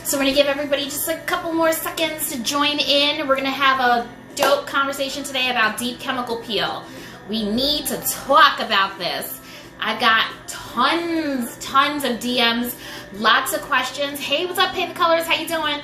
So we're going to give everybody just a couple more seconds to join in. We're going to have a dope conversation today about deep chemical peel. We need to talk about this. I got tons of DMs, lots of questions. Hey, what's up, Pay the Colors? How you doing?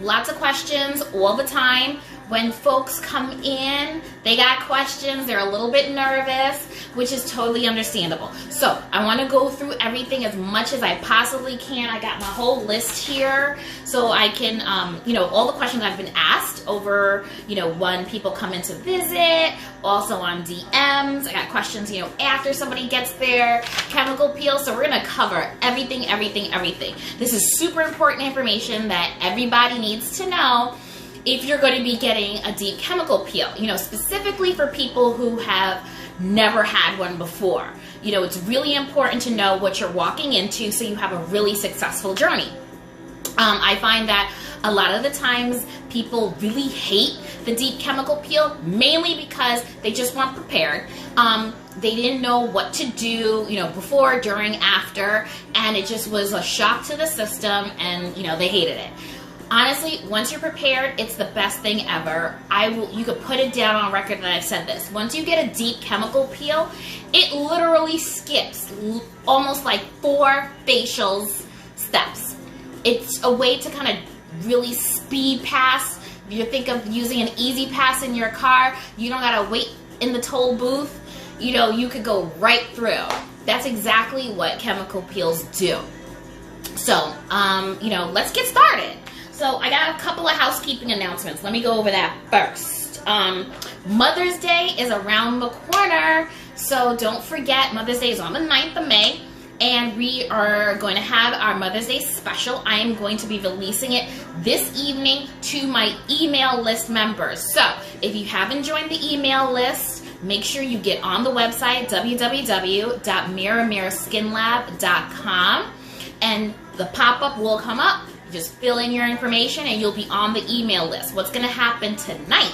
Lots of questions all the time. When folks come in, they got questions, they're a little bit nervous, which is totally understandable. So I want to go through everything as much as I possibly can. I got my whole list here so I can, all the questions I've been asked over, when people come in to visit, also on DMs. I got questions, after somebody gets their chemical peel. So we're going to cover everything. This is super important information that everybody needs to know if you're going to be getting a deep chemical peel, specifically for people who have never had one before. It's really important to know what you're walking into so you have a really successful journey. I find that a lot of the times people really hate the deep chemical peel, mainly because they just weren't prepared. They didn't know what to do, before, during, after, and it just was a shock to the system, and, they hated it. Honestly, once you're prepared, it's the best thing ever. You could put it down on record that I've said this. Once you get a deep chemical peel, it literally skips almost like 4 facials steps. It's a way to kind of really speed pass. If you think of using an easy pass in your car, you don't gotta wait in the toll booth. You could go right through. That's exactly what chemical peels do. So, let's get started. So I got a couple of housekeeping announcements. Let me go over that first. Mother's Day is around the corner, so don't forget Mother's Day is on the 9th of May, and we are going to have our Mother's Day special. I am going to be releasing it this evening to my email list members. So if you haven't joined the email list, make sure you get on the website, www.mirrormirrorskinlab.com, and the pop-up will come up. Just fill in your information and you'll be on the email list. What's going to happen tonight?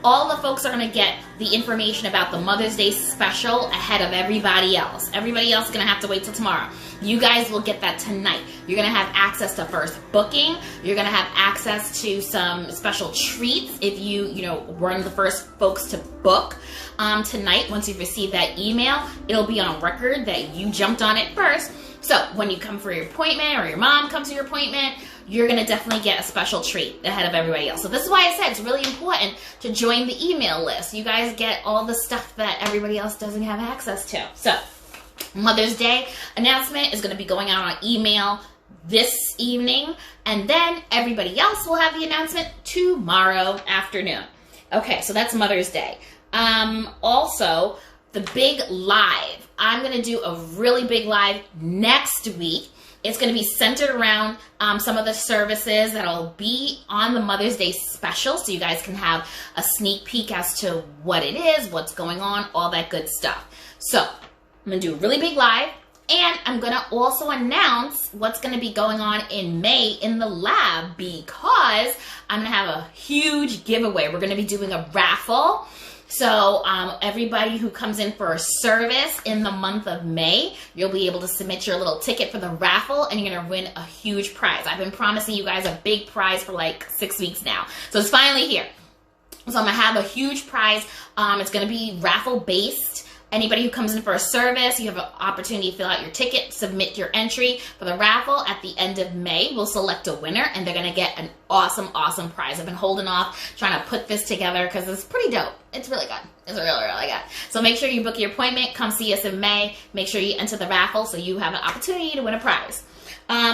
All the folks are going to get the information about the Mother's Day special ahead of everybody else. Everybody else is going to have to wait till tomorrow. You guys will get that tonight. You're going to have access to first booking. You're going to have access to some special treats if you, were one of the first folks to book. Tonight, once you've received that email, it'll be on record that you jumped on it first. So when you come for your appointment or your mom comes to your appointment, you're going to definitely get a special treat ahead of everybody else. So this is why I said it's really important to join the email list. You guys get all the stuff that everybody else doesn't have access to. So Mother's Day announcement is going to be going out on email this evening, and then everybody else will have the announcement tomorrow afternoon. Okay, so that's Mother's Day. Also, the big live. I'm going to do a really big live next week. It's going to be centered around some of the services that'll be on the Mother's Day special, so you guys can have a sneak peek as to what it is, what's going on, all that good stuff. So I'm going to do a really big live, and I'm going to also announce what's going to be going on in May in the lab, because I'm going to have a huge giveaway. We're going to be doing a raffle. So everybody who comes in for a service in the month of May, you'll be able to submit your little ticket for the raffle, and you're going to win a huge prize. I've been promising you guys a big prize for like 6 weeks now. So it's finally here. So I'm going to have a huge prize. It's going to be raffle based. Anybody who comes in for a service, you have an opportunity to fill out your ticket, submit your entry for the raffle. At the end of May, we'll select a winner, and they're going to get an awesome prize. I've been holding off trying to put this together because it's pretty dope. It's really good. It's really good. So make sure you book your appointment. Come see us in May. Make sure you enter the raffle so you have an opportunity to win a prize.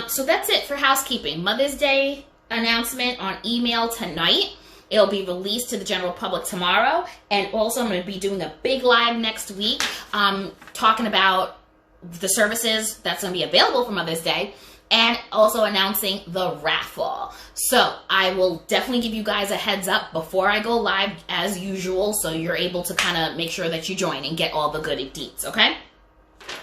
So that's it for housekeeping. Mother's Day announcement on email tonight. It'll be released to the general public tomorrow. And also I'm going to be doing a big live next week talking about the services that's going to be available for Mother's Day, and also announcing the raffle. So I will definitely give you guys a heads up before I go live as usual, so you're able to kind of make sure that you join and get all the good deets, okay?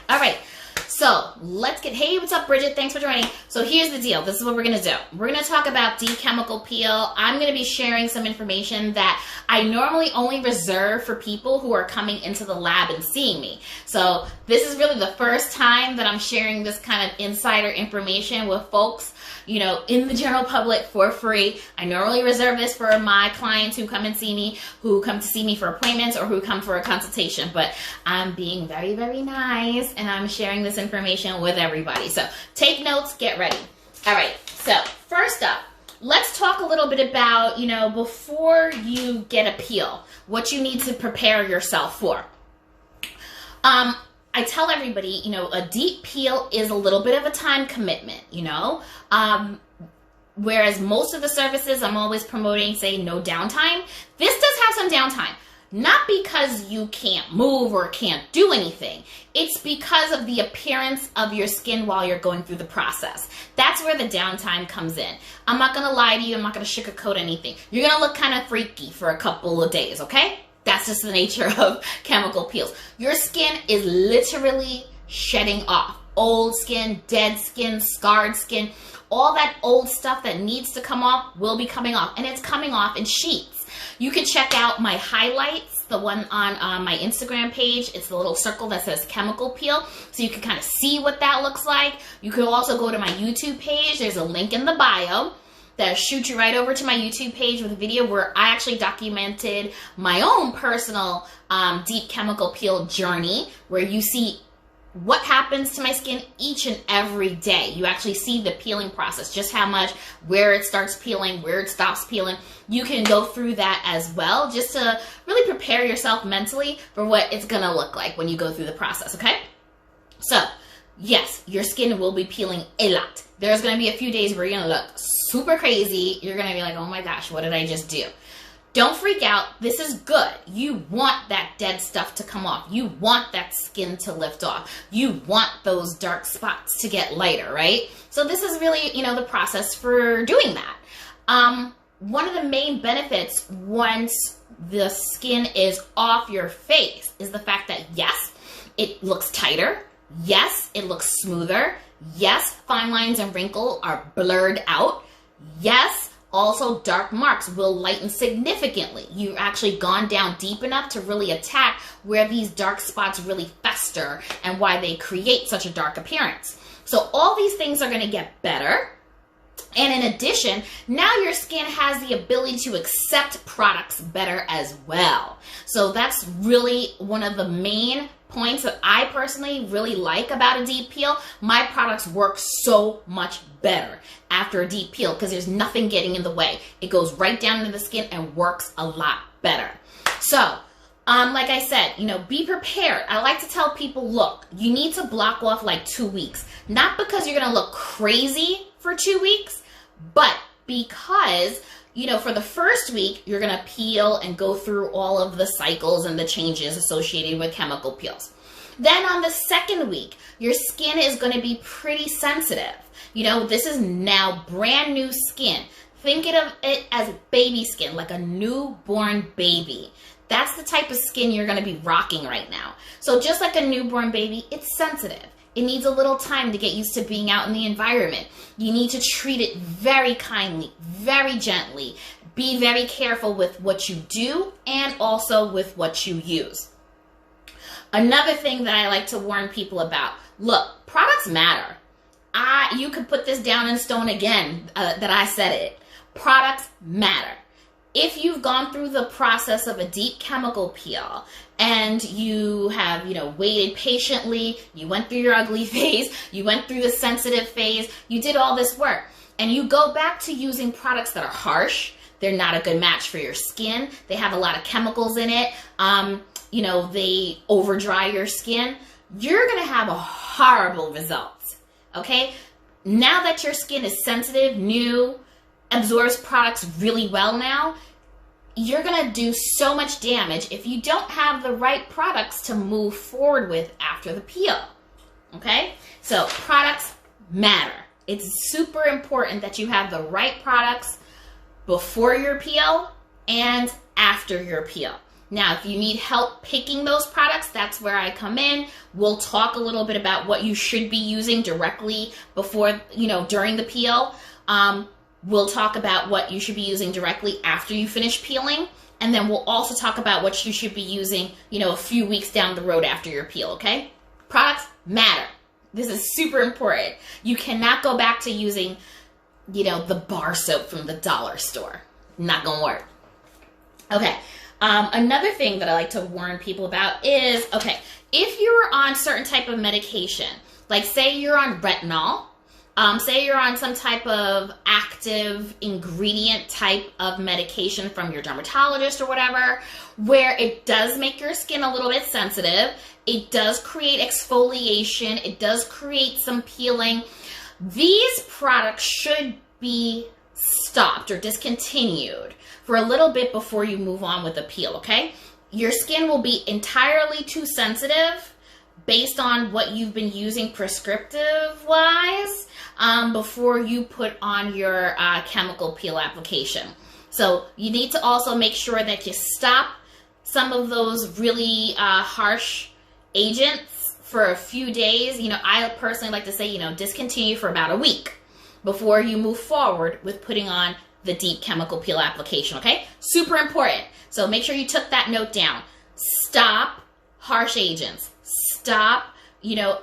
All right. So So let's get, hey, what's up, Bridget? Thanks for joining. So here's the deal. This is what we're going to do. We're going to talk about deep chemical peel. I'm going to be sharing some information that I normally only reserve for people who are coming into the lab and seeing me. So this is really the first time that I'm sharing this kind of insider information with folks, you know, in the general public for free. I normally reserve this for my clients who come and see me, who come to see me for appointments or who come for a consultation. But I'm being very, very nice, and I'm sharing this information with everybody. So take notes, get ready. All right, so first up, let's talk a little bit about, you know, before you get a peel, what you need to prepare yourself for. I tell everybody, you know, a deep peel is a little bit of a time commitment, you know, whereas most of the services I'm always promoting say no downtime. This does have some downtime. Not because you can't move or can't do anything. It's because of the appearance of your skin while you're going through the process. That's where the downtime comes in. I'm not going to lie to you. I'm not going to sugarcoat anything. You're going to look kind of freaky for a couple of days, okay? That's just the nature of chemical peels. Your skin is literally shedding off. Old skin, dead skin, scarred skin, all that old stuff that needs to come off will be coming off. And it's coming off in sheets. You can check out my highlights, the one on my Instagram page. It's the little circle that says chemical peel, so you can kind of see what that looks like. You can also go to my YouTube page. There's a link in the bio that shoots you right over to my YouTube page with a video where I actually documented my own personal deep chemical peel journey, where you see what happens to my skin each and every day. You actually see the peeling process, just how much, where it starts peeling, where it stops peeling. You can go through that as well, just to really prepare yourself mentally for what it's gonna look like when you go through the process, okay? So, yes, your skin will be peeling a lot. There's gonna be a few days where you're gonna look super crazy. You're gonna be like, oh my gosh, what did I just do? Don't freak out. This is good. You want that dead stuff to come off. You want that skin to lift off. You want those dark spots to get lighter, right? So this is really, you know, the process for doing that. One of the main benefits once the skin is off your face is the fact that, yes, it looks tighter. Yes, it looks smoother. Yes, fine lines and wrinkles are blurred out. Yes, also, dark marks will lighten significantly. You've actually gone down deep enough to really attack where these dark spots really fester and why they create such a dark appearance. So all these things are going to get better. And in addition, now your skin has the ability to accept products better as well. So that's really one of the main points that I personally really like about a deep peel. My products work so much better after a deep peel because there's nothing getting in the way. It goes right down into the skin and works a lot better. So, like I said, you know, be prepared. I like to tell people, look, you need to block off like 2 weeks. Not because you're going to look crazy for 2 weeks, but because, you know, for the first week, you're going to peel and go through all of the cycles and the changes associated with chemical peels. Then on the second week, your skin is going to be pretty sensitive. You know, this is now brand new skin. Think of it as baby skin, like a newborn baby. That's the type of skin you're going to be rocking right now. So just like a newborn baby, it's sensitive. It needs a little time to get used to being out in the environment. You need to treat it very kindly, very gently. Be very careful with what you do and also with what you use. Another thing that I like to warn people about, look, products matter. You could put this down in stone again that I said it. Products matter. If you've gone through the process of a deep chemical peel and you have, you know, waited patiently, you went through your ugly phase, you went through the sensitive phase, you did all this work, and you go back to using products that are harsh, they're not a good match for your skin, they have a lot of chemicals in it, you know, they over dry your skin, you're going to have a horrible results, okay? Now that your skin is sensitive, new, absorbs products really well now, you're going to do so much damage if you don't have the right products to move forward with after the peel. Okay? So products matter. It's super important that you have the right products before your peel and after your peel. Now, if you need help picking those products, that's where I come in. We'll talk a little bit about what you should be using directly before, during the peel. We'll talk about what you should be using directly after you finish peeling. And then we'll also talk about what you should be using, a few weeks down the road after your peel, okay? Products matter. This is super important. You cannot go back to using, the bar soap from the dollar store. Not gonna work. Okay. Another thing that I like to warn people about is, if you're on certain type of medication, like say you're on retinol, say you're on some type of active ingredient type of medication from your dermatologist or whatever, where it does make your skin a little bit sensitive, it does create exfoliation, it does create some peeling, these products should be stopped or discontinued for a little bit before you move on with the peel, okay? Your skin will be entirely too sensitive based on what you've been using prescriptive-wise before you put on your chemical peel application. So you need to also make sure that you stop some of those really harsh agents for a few days. I personally like to say, discontinue for about a week before you move forward with putting on the deep chemical peel application, okay? Super important. So make sure you took that note down. Stop harsh agents. Stop,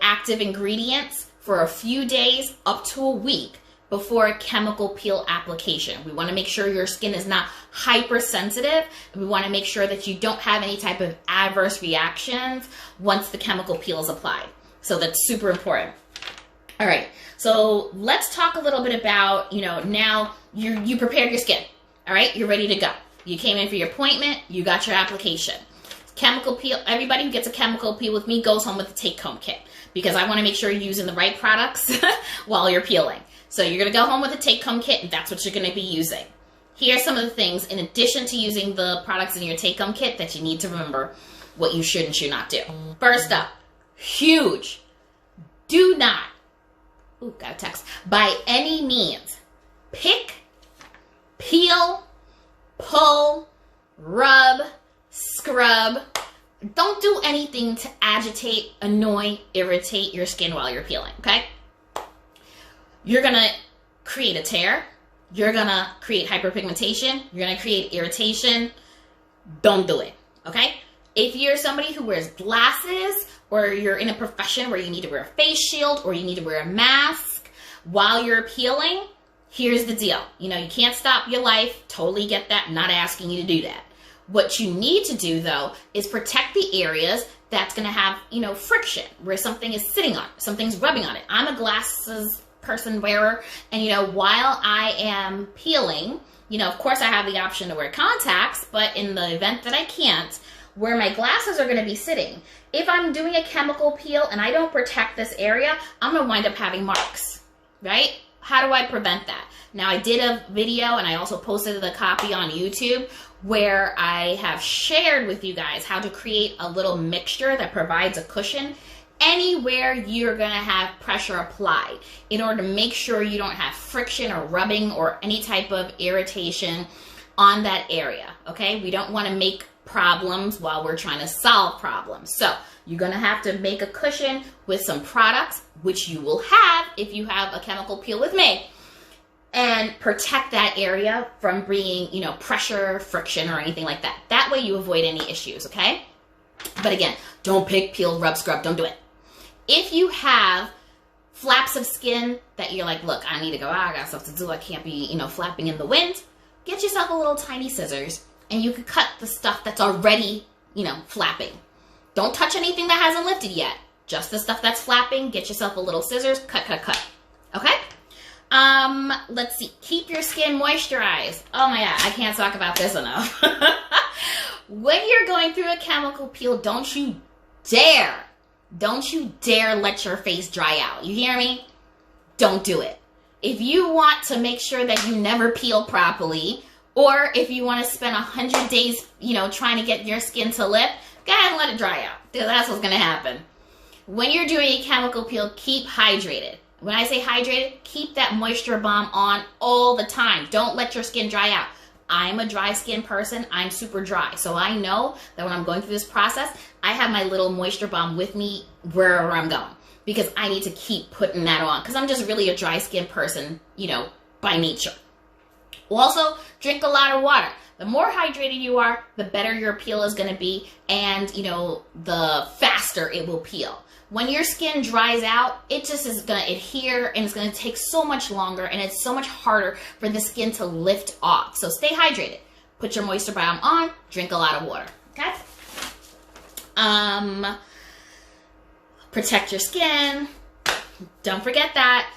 active ingredients for a few days up to a week before a chemical peel application. We want to make sure your skin is not hypersensitive. We want to make sure that you don't have any type of adverse reactions once the chemical peel is applied. So that's super important. All right, so let's talk a little bit about, now you prepared your skin, all right? You're ready to go. You came in for your appointment, you got your application. Chemical peel, everybody who gets a chemical peel with me goes home with a take-home kit because I want to make sure you're using the right products while you're peeling. So you're going to go home with a take-home kit, and that's what you're going to be using. Here are some of the things, in addition to using the products in your take-home kit, that you need to remember what you should and should not do. First up, huge, do not, got a text, by any means, pick, peel, pull, rub, scrub. Don't do anything to agitate, annoy, irritate your skin while you're peeling, okay? You're going to create a tear. You're going to create hyperpigmentation. You're going to create irritation. Don't do it, okay? If you're somebody who wears glasses, or you're in a profession where you need to wear a face shield or you need to wear a mask while you're peeling, here's the deal. You can't stop your life. Totally get that. Not asking you to do that. What you need to do, though, is protect the areas that's going to have, friction, where something is sitting on, something's rubbing on it. I'm a glasses person wearer, and, while I am peeling, of course I have the option to wear contacts, but in the event that I can't, where my glasses are going to be sitting, if I'm doing a chemical peel and I don't protect this area, I'm going to wind up having marks, right? How do I prevent that? Now, I did a video, and I also posted the copy on YouTube, where I have shared with you guys how to create a little mixture that provides a cushion anywhere you're going to have pressure applied in order to make sure you don't have friction or rubbing or any type of irritation on that area, okay? We don't want to make problems while we're trying to solve problems. So you're going to have to make a cushion with some products, which you will have if you have a chemical peel with me, and protect that area from bringing, pressure, friction, or anything like that. That way you avoid any issues, okay? But again, don't pick, peel, rub, scrub. Don't do it. If you have flaps of skin that you're like, look, I need to go out, I got stuff to do, I can't be, flapping in the wind, get yourself a little tiny scissors, and you can cut the stuff that's already, flapping. Don't touch anything that hasn't lifted yet. Just the stuff that's flapping, get yourself a little scissors, cut, cut, cut. Okay? Let's see. Keep your skin moisturized. Oh my God, I can't talk about this enough. When you're going through a chemical peel, don't you dare let your face dry out. You hear me? Don't do it. If you want to make sure that you never peel properly, or if you want to spend 100 days, trying to get your skin to lift, go ahead and let it dry out. Because that's what's going to happen. When you're doing a chemical peel, keep hydrated. When I say hydrated, keep that moisture bomb on all the time. Don't let your skin dry out. I'm a dry skin person. I'm super dry. So I know that when I'm going through this process, I have my little moisture bomb with me wherever I'm going, because I need to keep putting that on because I'm just really a dry skin person, you know, by nature. Also, drink a lot of water. The more hydrated you are, the better your peel is going to be, and, you know, the faster it will peel. When your skin dries out, it just is going to adhere, and it's going to take so much longer, and it's so much harder for the skin to lift off. So stay hydrated. Put your moisture balm on, drink a lot of water, okay? Protect your skin. Don't forget that.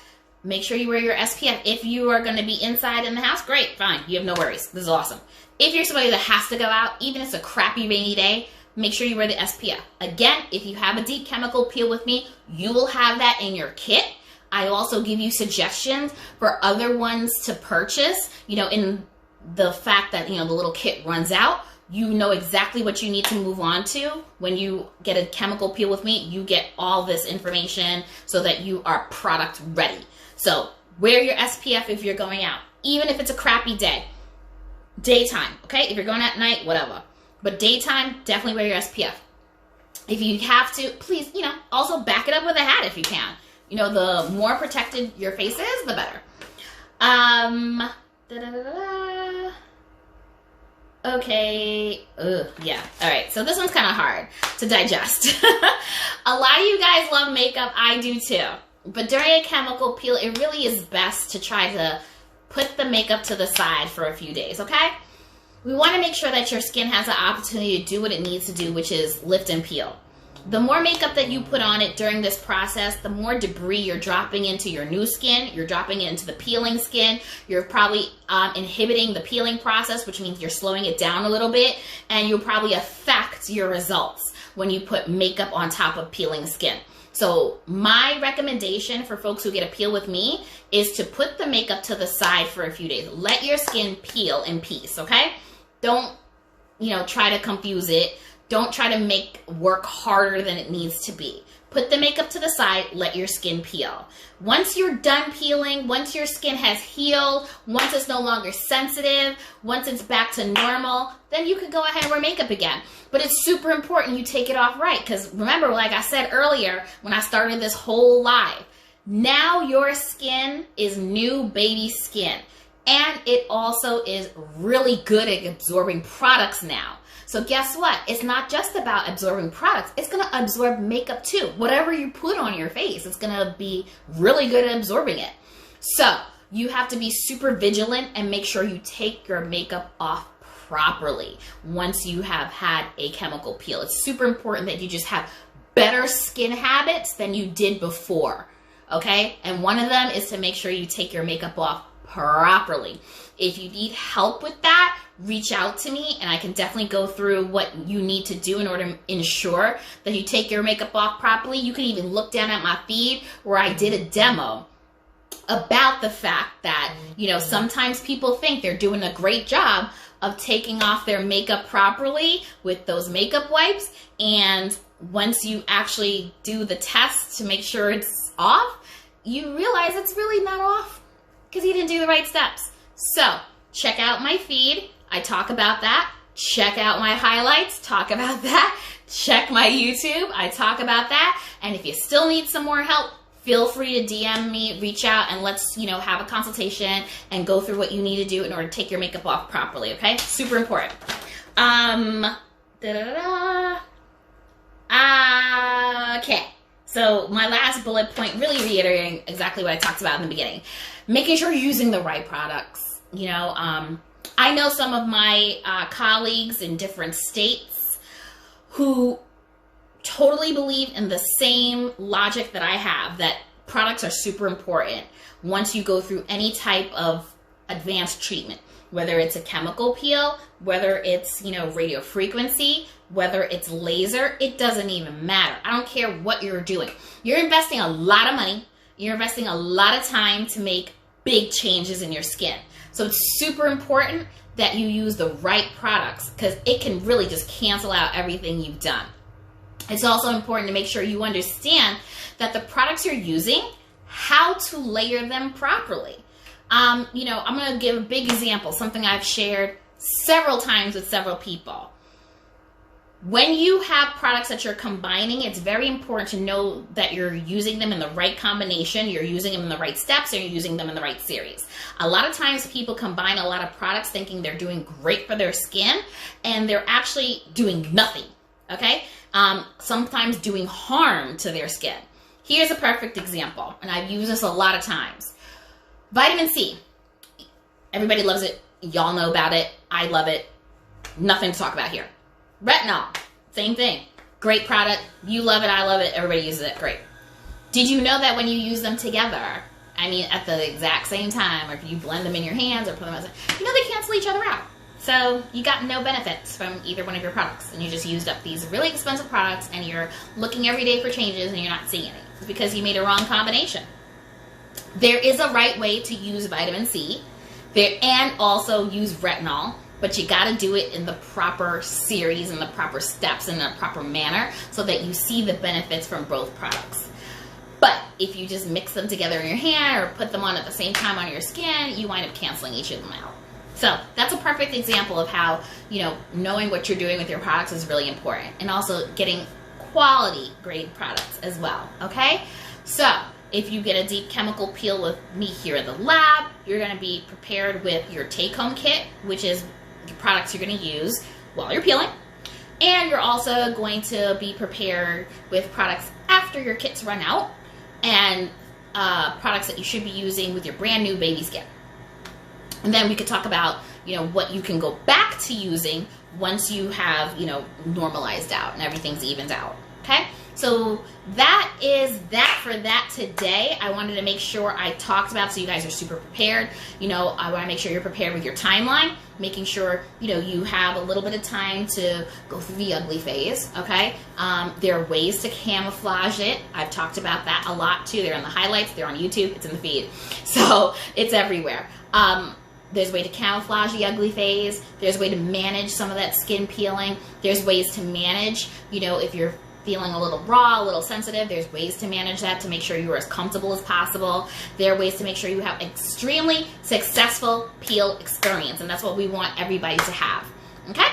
Make sure you wear your SPF. If you are going to be inside in the house, great, fine. You have no worries. This is awesome. If you're somebody that has to go out, even if it's a crappy rainy day, make sure you wear the SPF. Again, if you have a deep chemical peel with me, you will have that in your kit. I also give you suggestions for other ones to purchase, you know, in the fact that, you know, the little kit runs out. You know exactly what you need to move on to. When you get a chemical peel with me, you get all this information so that you are product ready. So wear your SPF if you're going out, even if it's a crappy day. Daytime, okay? If you're going at night, whatever. But daytime, definitely wear your SPF. If you have to, please, you know, also back it up with a hat if you can. You know, the more protected your face is, the better. Okay. Yeah. All right. So this one's kind of hard to digest. A lot of you guys love makeup. I do too. But during a chemical peel, it really is best to try to put the makeup to the side for a few days, okay? We want to make sure that your skin has the opportunity to do what it needs to do, which is lift and peel. The more makeup that you put on it during this process, the more debris you're dropping into your new skin. You're dropping it into the peeling skin. You're probably inhibiting the peeling process, which means you're slowing it down a little bit, and you'll probably affect your results when you put makeup on top of peeling skin. So my recommendation for folks who get a peel with me is to put the makeup to the side for a few days. Let your skin peel in peace, okay? Don't, you know, try to confuse it. Don't try to make work harder than it needs to be. Put the makeup to the side, let your skin peel. Once you're done peeling, once your skin has healed, once it's no longer sensitive, once it's back to normal, then you can go ahead and wear makeup again. But it's super important you take it off right, because remember, like I said earlier when I started this whole live, now your skin is new baby skin. And it also is really good at absorbing products now. So guess what? It's not just about absorbing products. It's going to absorb makeup too. Whatever you put on your face, it's going to be really good at absorbing it. So you have to be super vigilant and make sure you take your makeup off properly once you have had a chemical peel. It's super important that you just have better skin habits than you did before, okay? And one of them is to make sure you take your makeup off properly. If you need help with that, reach out to me and I can definitely go through what you need to do in order to ensure that you take your makeup off properly. You can even look down at my feed where I did a demo about the fact that, you know, sometimes people think they're doing a great job of taking off their makeup properly with those makeup wipes, and once you actually do the test to make sure it's off, you realize it's really not off because you didn't do the right steps. So check out my feed. I talk about that. Check out my highlights. Talk about that. Check my YouTube. I talk about that. And if you still need some more help, feel free to DM me, reach out, and let's, you know, have a consultation and go through what you need to do in order to take your makeup off properly, okay? Super important. Okay. So my last bullet point, really reiterating exactly what I talked about in the beginning, making sure you're using the right products. You know, I know some of my colleagues in different states who totally believe in the same logic that I have, that products are super important once you go through any type of advanced treatment, whether it's a chemical peel, whether it's, you know, radio frequency, whether it's laser, it doesn't even matter. I don't care what you're doing. You're investing a lot of money. You're investing a lot of time to make big changes in your skin. So it's super important that you use the right products because it can really just cancel out everything you've done. It's also important to make sure you understand that the products you're using, how to layer them properly. You know, I'm going to give a big example, something I've shared several times with several people. When you have products that you're combining, it's very important to know that you're using them in the right combination, you're using them in the right steps, and you're using them in the right series. A lot of times people combine a lot of products thinking they're doing great for their skin, and they're actually doing nothing, okay? Sometimes doing harm to their skin. Here's a perfect example, and I've used this a lot of times. Vitamin C. Everybody loves it. Y'all know about it. I love it. Nothing to talk about here. Retinol, same thing. Great product. You love it. I love it. Everybody uses it. Great. Did you know that when you use them together, I mean, at the exact same time, or if you blend them in your hands or put them outside, you know they cancel each other out. So you got no benefits from either one of your products. And you just used up these really expensive products and you're looking every day for changes and you're not seeing any. It's because you made a wrong combination. There is a right way to use vitamin C and also use retinol. But you got to do it in the proper series, in the proper steps, in the proper manner, so that you see the benefits from both products. But if you just mix them together in your hand or put them on at the same time on your skin, you wind up canceling each of them out. So that's a perfect example of how, knowing what you're doing with your products is really important. And also getting quality grade products as well, okay? So if you get a deep chemical peel with me here in the lab, you're going to be prepared with your take-home kit, which is the products you're going to use while you're peeling. And you're also going to be prepared with products after your kits run out and products that you should be using with your brand new baby skin. And then we could talk about, what you can go back to using once you have, normalized out and everything's evened out. Okay? So that is that for that today. I wanted to make sure I talked about so you guys are super prepared. I want to make sure you're prepared with your timeline, making sure, you have a little bit of time to go through the ugly phase, okay? There are ways to camouflage it. I've talked about that a lot too. They're in the highlights, they're on YouTube, it's in the feed. So it's everywhere. There's a way to camouflage the ugly phase. There's a way to manage some of that skin peeling. There's ways to manage, if you're feeling a little raw, a little sensitive, there's ways to manage that to make sure you're as comfortable as possible. There are ways to make sure you have extremely successful peel experience, and that's what we want everybody to have, okay?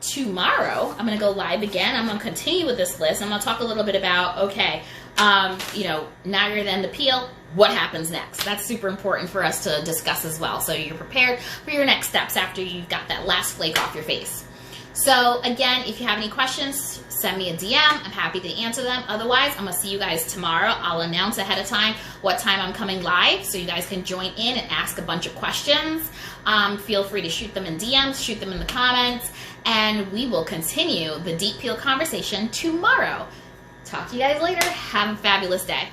Tomorrow, I'm going to go live again. I'm going to continue with this list. I'm going to talk a little bit about, okay, now you're done to peel, what happens next? That's super important for us to discuss as well, so you're prepared for your next steps after you've got that last flake off your face. So again, if you have any questions, send me a DM. I'm happy to answer them. Otherwise, I'm going to see you guys tomorrow. I'll announce ahead of time what time I'm coming live so you guys can join in and ask a bunch of questions. Feel free to shoot them in DMs, shoot them in the comments, and we will continue the Deep Peel conversation tomorrow. Talk to you guys later. Have a fabulous day.